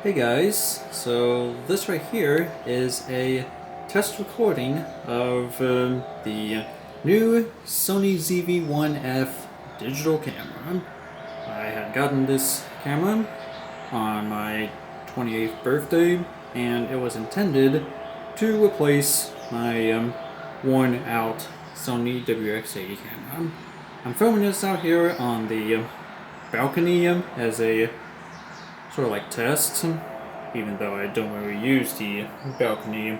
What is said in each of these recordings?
Hey guys, so this right here is a test recording of the new Sony ZV-1F digital camera. I had gotten this camera on my 28th birthday, and it was intended to replace my worn out Sony WX80 camera. I'm filming this out here on the balcony as a sort of like test, even though I don't really use the balcony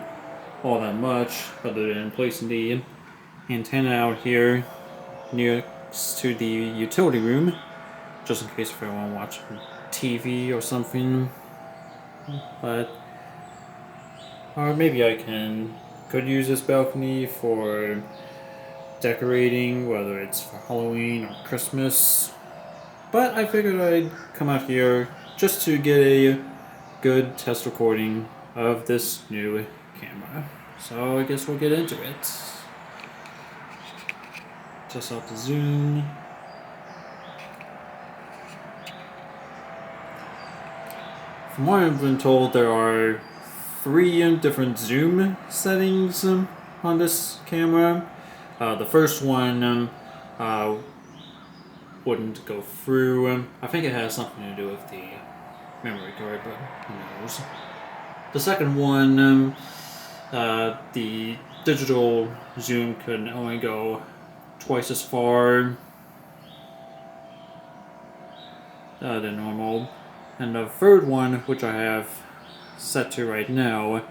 all that much, other than placing the antenna out here next to the utility room, just in case if I want to watch TV or something. But or maybe I could use this balcony for decorating, whether it's for Halloween or Christmas. But I figured I'd come out here just to get a good test recording of this new camera. So I guess we'll get into it. Test out the zoom. From what I've been told, there are 3 different zoom settings on this camera. The first one wouldn't go through. I think it has something to do with the memory card, but who knows. The second one, the digital zoom could only go twice as far than normal. And the third one, which I have set to right now,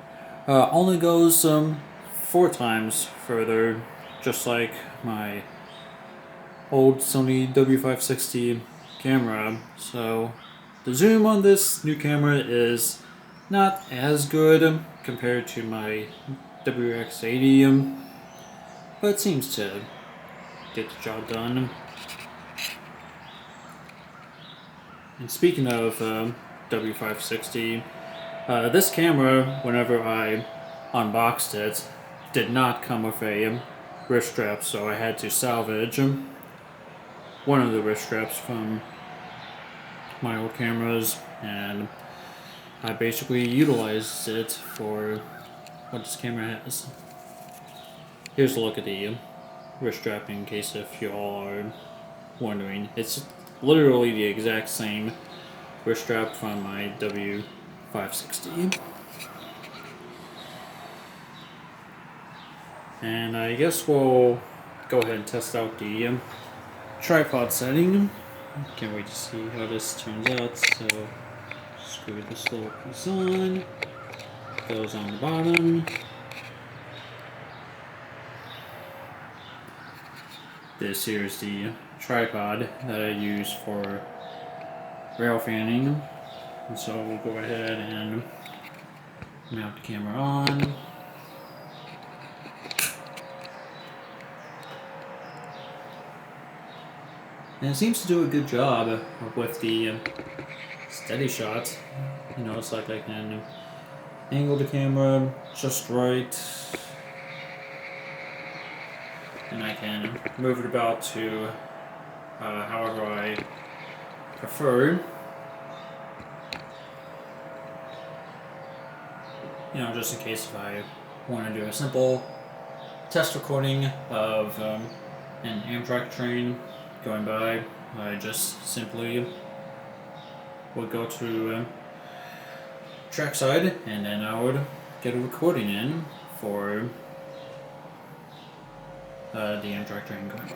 only goes 4 times further, just like my old Sony W560 camera. So the zoom on this new camera is not as good compared to my WX80, but it seems to get the job done. And speaking of W560, this camera, whenever I unboxed it, did not come with a wrist strap, so I had to salvage one of the wrist straps from my old cameras, and I basically utilized it for what this camera has. Here's a look at the wrist strap in case if you all are wondering. It's literally the exact same wrist strap from my W560. And I guess we'll go ahead and test out the tripod setting. Can't wait to see how this turns out. So screw this little piece on, goes on the bottom. This here is the tripod that I use for rail fanning. And so we'll go ahead and mount the camera on. And it seems to do a good job with the steady shot. You know, it's like I can angle the camera just right, and I can move it about to however I prefer. You know, just in case if I want to do a simple test recording of an Amtrak train going by, I just simply would go to trackside, and then I would get a recording in for the Amtrak train going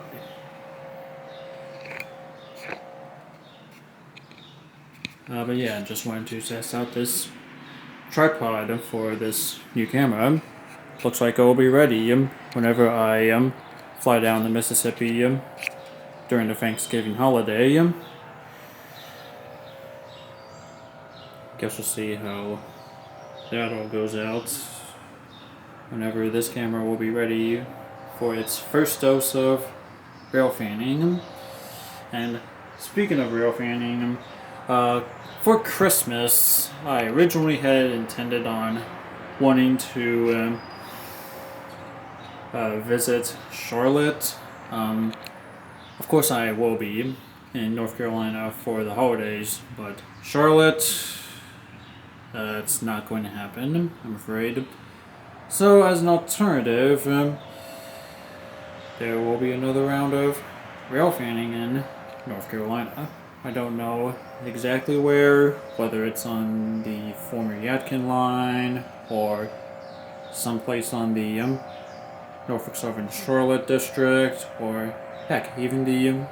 by. But yeah, just wanted to test out this tripod for this new camera. Looks like it will be ready whenever I fly down the Mississippi during the Thanksgiving holiday. Guess we'll see how that all goes out whenever this camera will be ready for its first dose of rail fanning. And speaking of rail fanning, for Christmas, I originally had intended on wanting to visit Charlotte. Of course, I will be in North Carolina for the holidays, but Charlotte it's not going to happen, I'm afraid. So, as an alternative, there will be another round of rail fanning in North Carolina. I don't know exactly where, whether it's on the former Yadkin line or someplace on the Norfolk Southern Charlotte district, or heck, even the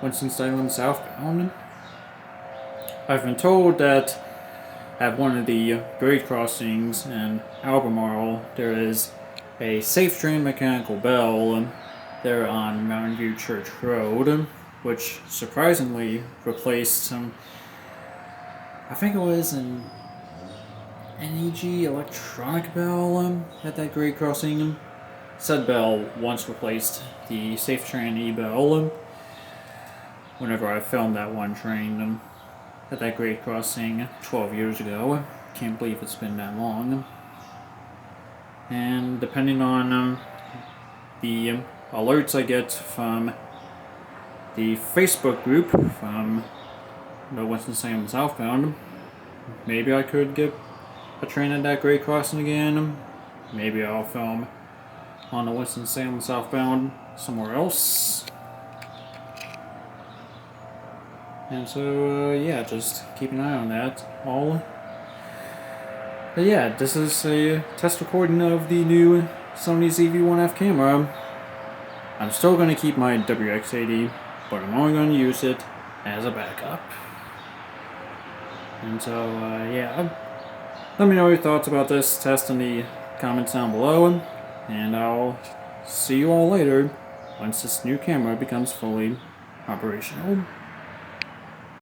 Winston-Salem southbound. I've been told that at one of the grade crossings in Albemarle, there is a safe train mechanical bell there on Mountain View Church Road, which surprisingly replaced I think it was an NEG electronic bell at that grade crossing. Said bell once replaced the safe train e-bell whenever I filmed that one train at that grade crossing 12 years ago. Can't believe it's been that long. And depending on the alerts I get from the Facebook group from the Winston-Salem southbound, maybe I could get a train at that grade crossing again. Maybe I'll film on the Winston-Salem southbound somewhere else. And so, yeah, just keep an eye on that all. But yeah, this is a test recording of the new Sony ZV-1F camera. I'm still going to keep my WX80, but I'm only going to use it as a backup. And so, yeah, let me know your thoughts about this test in the comments down below, and I'll see you all later once this new camera becomes fully operational.